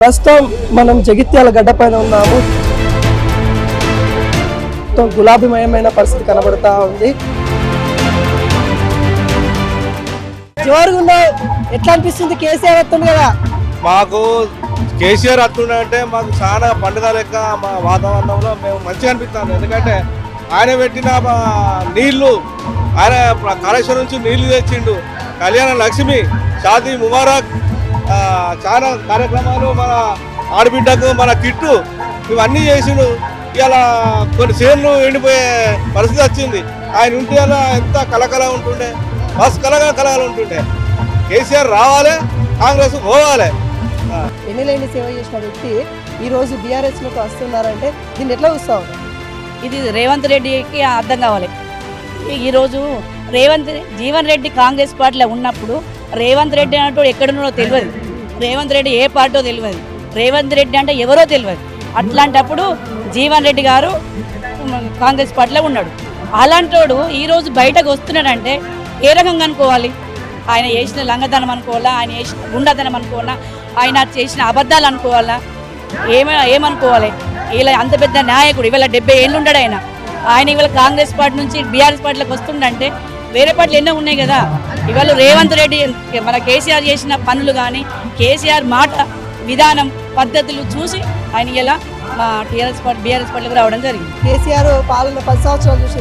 ప్రస్తుతం మనం జగిత్యాల గడ్డ పైన ఉన్నాము. గులాబీమయమైన పరిస్థితి కనబడతా ఉంది. జోరుగుందా? ఎట్లా అనిపిస్తుంది? కేసీఆర్ వస్తుంది కదా. మాకు కేసీఆర్ వస్తుండే అంటే మాకు చాలా పండుగ లెక్క మా వాతావరణంలో మేము మంచిగా అనిపిస్తాము. ఎందుకంటే ఆయన పెట్టిన నీళ్లు, ఆయన కాళేశ్వరం నుంచి నీళ్లు తెచ్చిండు. కళ్యాణ లక్ష్మి, షాదీ ముబారక్, చాలా కార్యక్రమాలు, మన ఆడబిడ్డకు మన కిట్టు ఇవన్నీ చేసిండు. ఇలా కొన్ని సేన్లు ఎండిపోయే పరిస్థితి వచ్చింది. ఆయన ఉంటే అలా ఎంత కలకల ఉంటుండే, బస్ కలగా ఉంటుండే. కేసీఆర్ రావాలి, కాంగ్రెస్ పోవాలి. ఎన్నిలేని సేవ చేసిన వ్యక్తి ఈరోజు బీఆర్ఎస్లోకి వస్తున్నారంటే దీన్ని ఎట్లా చూస్తాం? ఇది రేవంత్ రెడ్డికి అర్థం కావాలి. ఈరోజు జీవన్ రెడ్డి కాంగ్రెస్ పార్టీలో ఉన్నప్పుడు రేవంత్ రెడ్డి అంటూ ఎక్కడున్నాడో తెలియదు, రేవంత్ రెడ్డి ఏ పార్టీలో తెలియదు, రేవంత్ రెడ్డి అంటే ఎవరో తెలియదు. అట్లాంటప్పుడు జీవన్ రెడ్డి గారు కాంగ్రెస్ పార్టీలో ఉన్నాడు. అలాంటోడు ఈరోజు బయటకు వస్తున్నాడంటే ఏ రకంగా అనుకోవాలి? ఆయన చేసిన లంగదనం అనుకోవాలా, ఆయన చేసిన గుండదనం అనుకోవాలా, ఆయన చేసిన అబద్ధాలు అనుకోవాలా, ఏమనుకోవాలి? ఇలా అంత పెద్ద నాయకుడు ఇవాళ 70 ఏళ్ళు ఉన్నాడు ఆయన ఇవాళ కాంగ్రెస్ పార్టీ నుంచి బీఆర్ఎస్ పార్టీలోకి వస్తుండంటే వేరే పార్టీలు ఎన్నో ఉన్నాయి కదా. ఇవాళ రేవంత్ రెడ్డి మన కేసీఆర్ చేసిన పనులు కానీ, కేసీఆర్ మాట విధానం పద్ధతులు చూసి ఆయన ఇలా మా బీఆర్ఎస్ పార్టీలకు రావడం జరిగింది. కేసీఆర్ పాలన 10 సంవత్సరాలు చూసి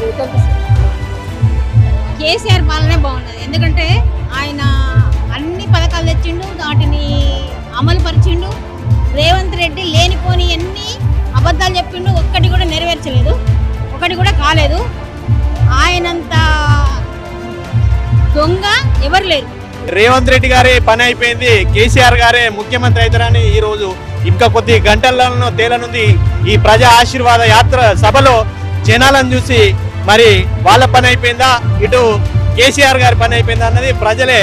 కేసీఆర్ పాలనే బాగున్నది. ఎందుకంటే ఆయన అన్ని పథకాలు తెచ్చిండు, వాటిని అమలు పరిచిండు. రేవంత్ రెడ్డి లేనిపోని అన్ని అబద్ధాలు చెప్పిండు, ఒక్కటి కూడా నెరవేర్చలేదు, ఒకటి కూడా కాలేదు. ఆయనంత దొంగ ఎవరు లేరు. రేవంత్ రెడ్డి గారే పని అయిపోయింది, కేసీఆర్ గారే ముఖ్యమంత్రి అవుతారని ఈ రోజు ఇంకా కొద్ది గంటలలో తేలనుంది. ఈ ప్రజా ఆశీర్వాద యాత్ర సభలో జనాలను చూసి మరి వాళ్ళ పని అయిపోయిందా, ఇటు కేసీఆర్ గారి పని అయిపోయిందా అన్నది ప్రజలే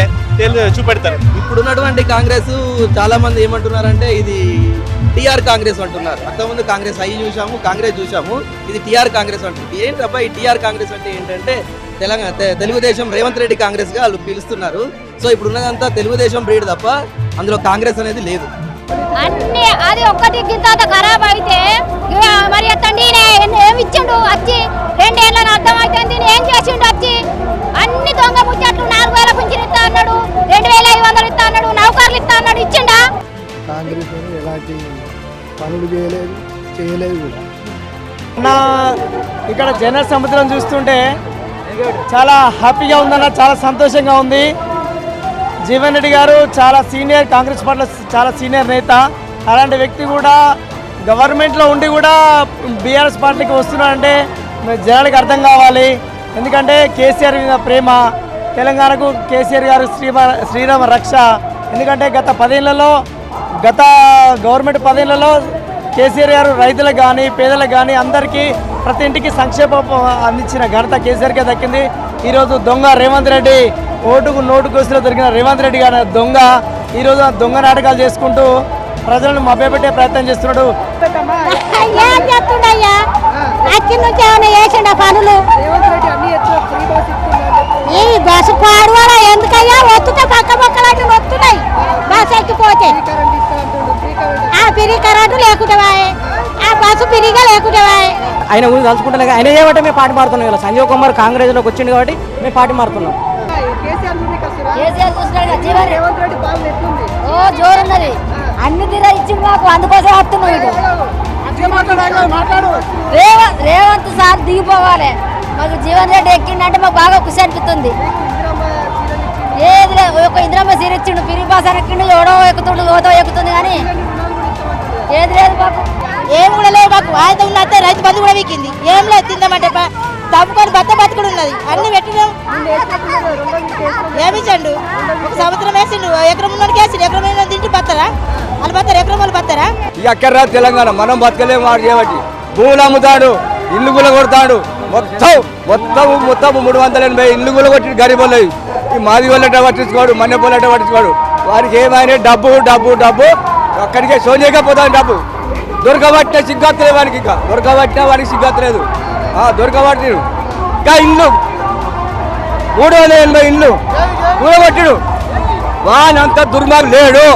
చూపెడతారు. ఇప్పుడున్నటువంటి కాంగ్రెస్ చాలా మంది ఏమంటున్నారంటే ఇది టీఆర్ కాంగ్రెస్ అంటున్నారు. అంతకుముందు కాంగ్రెస్ అయ్యి కాంగ్రెస్ చూసాము, ఇది టీఆర్ కాంగ్రెస్ అంటుంది. ఏంటబ్బా ఈ టీఆర్ కాంగ్రెస్ అంటే ఏంటంటే తెలుగుదేశం రేవంత్ రెడ్డి కాంగ్రెస్ గా వాళ్ళు పిలుస్తున్నారు. సో ఇప్పుడు ఉన్నదంతా తెలుగుదేశం బ్రీడ్ తప్ప అందులో కాంగ్రెస్ అనేది లేదు. అన్ని అది ఒక్కటి గింత ఖరాబ్ అయితే మరి తండ్రి ఏమి ఇచ్చిండు వచ్చి 2 ఏళ్ళని అర్థం అవుతుంది. ఏం చేసిండు వచ్చి అన్ని దొంగ ముచ్చట్లు 4000 పింఛన్ ఇస్తా అన్నాడు, 2500 ఇస్తా అన్నాడు, నౌకర్లు ఇస్తా అన్నాడు, ఇచ్చిండా? కాంగ్రెస్ ఎలాంటి పనులు చేయలేదు కూడా. ఇక్కడ జన సముద్రం చూస్తుంటే చాలా హ్యాపీగా ఉందన్న, చాలా సంతోషంగా ఉంది. జీవన్ రెడ్డి గారు చాలా సీనియర్, కాంగ్రెస్ పార్టీలో చాలా సీనియర్ నేత. అలాంటి వ్యక్తి కూడా గవర్నమెంట్లో ఉండి కూడా బీఆర్ఎస్ పార్టీకి వస్తున్నారంటే జనానికి అర్థం కావాలి. ఎందుకంటే కేసీఆర్ మీద ప్రేమ, తెలంగాణకు కేసీఆర్ గారు శ్రీరామ రక్ష. ఎందుకంటే గత గవర్నమెంట్ 10 ఏళ్లలో కేసీఆర్ గారు రైతులకు కానీ పేదలకు కానీ అందరికీ ప్రతి ఇంటికి సంక్షేమం అందించిన ఘనత కేసీఆర్కే దక్కింది. ఈరోజు దొంగ రేవంత్ రెడ్డి, ఓటుకు నోటు కేసులో దొరికిన రేవంత్ రెడ్డి గారి దొంగ ఈరోజు దొంగ నాటకాలు చేసుకుంటూ ప్రజలను మభ్యపెట్టే ప్రయత్నం చేస్తున్నాడు. ఏం చేస్తుండయ్యా? అక్కడి నుంచి ఏమైనా చేసిండ పనులు? ఈ బస్సు పాడువాడా ఎందుకయ్యా? వస్తుంటే పక్కలాంటి వస్తున్నాయి బస్సు ఎక్కిపోతే. పిరి కరెంటు లేకుంటే ఆ బస్సు పిరిగా లేకుంటే ఆయన గురించి తలుచుకుంటున్నా. ఆయన ఏమంటే మేము పార్టీ మారుతున్నాం కదా. సంజీవ్ కుమార్ కాంగ్రెస్లోకి వచ్చింది కాబట్టి మేము పార్టీ మారుతున్నాం. జోరున్నది, అన్ని తీరా ఇచ్చింది మాకు, అందుకోసం వస్తున్నాం. రేవంత్ సార్ దిగిపోవాలి. మాకు జీవన్ రెడ్డి ఎక్కిండంటే మాకు బాగా ఖుషి అనిపిస్తుంది. ఏది లేదు, ఒక ఇంద్రమ్మ సీర ఇచ్చిండు, పిరిపాస ఎక్కిండు, ఎవడో ఎక్కుతుండు, ఓదో ఎక్కుతుంది, కానీ ఏది లేదు మాకు. ఏం కూడా లేదు మాకు. ఆయన ఉన్నట్టే రైతు బంధు కూడా వీకింది. ఏం లేదు, తిందామంటే తప్పుకొని బతుకుడు ఉన్నది. అన్ని పెట్టినాం. ఏమిచ్చండు? 1 సంవత్సరం వేసిండు, ఎకరం ఉన్నోడికి వేసిండు. ఎకరం తింటి బతారా వాళ్ళు బతారు, ఎకరం వాళ్ళు బతారా? ఎక్కడ్రా తెలంగాణ, మనం బతకలేము వాడు చేయబట్టి. భూములు అమ్ముతాడు, ఇల్లు కూడా కొడతాడు. మొత్తం 380 ఇల్లు కూడా కొట్టి గరీబులు. ఈ మాది వాళ్ళట పట్టించుకోడు, మన్నె పోలట పట్టించుకోడు. వారికి ఏమైనా డబ్బు అక్కడికే సోనియకపోతాను. డబ్బు దొరకబట్టిన సిగ్గులేదు వానికి, ఇంకా దొరకబట్టిన వానికి సిగ్గులేదు. దొరకబట్టి ఇంకా ఇల్లు 380 ఇల్లు కూడగొట్టిడు. వానంత దుర్మార్గుడు లేడు.